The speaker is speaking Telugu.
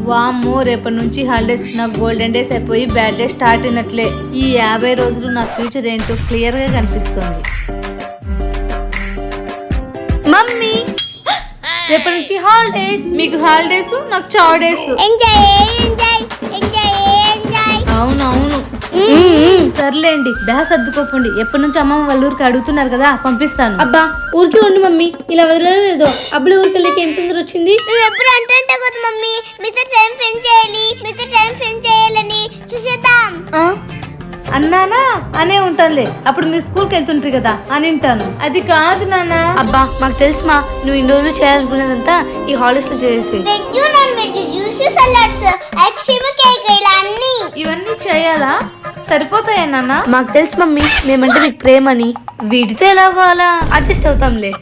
వామ్మో, రేపటి నుంచి హాలిడేస్. నాకు గోల్డెన్ డేస్ అయిపోయి బ్యాడ్ డే స్టార్ట్ అయినట్లే. ఈ 50 రోజులు నా ఫ్యూచర్ ఏంటో క్లియర్ గా కనిపిస్తుంది. మమ్మీ, రేపటి నుంచి హాలిడేస్. మీకు హాలిడేస్, నాకు చావ్ డేస్. అవునవును, సర్లేండి. బ్యాగ్ సర్దుకోకండి. ఎప్పటి నుంచి అమ్మమ్మ వాళ్ళ ఊరికి అడుగుతున్నారు కదా, పంపిస్తాను. అబ్బా ఊరికి ఉండి మమ్మీ, ఇలా వదలలేదు. అబ్బులు ఊరికి వెళ్ళి ఏం తొందర వచ్చింది? నువ్వు ఎప్పుడు అంటే కదా మమ్మీ, మీతో టైం స్పెండ్ చేయాలని చూసేద్దాం అన్నానా అనే ఉంటానులే. అప్పుడు మీరు స్కూల్కి వెళ్తుంటారు కదా అని ఉంటాను. అది కాదు నాన్న. అబ్బా మాకు తెలుసుమా, నువ్వు ఇన్ని రోజులు చేయాలనుకునేదంతా ఈ హాలిడేస్ లో చేసేసి. Veg non veg juice salads ice cream cake ఇలా అన్ని ఇవన్నీ చేయాలా? సరిపోతాయా నాన్న? మాకు తెలుసు మమ్మీ, మేమంటే మీకు ప్రేమని. వీటితో ఎలాగో అలా అడ్జస్ట్ అవుతాంలే.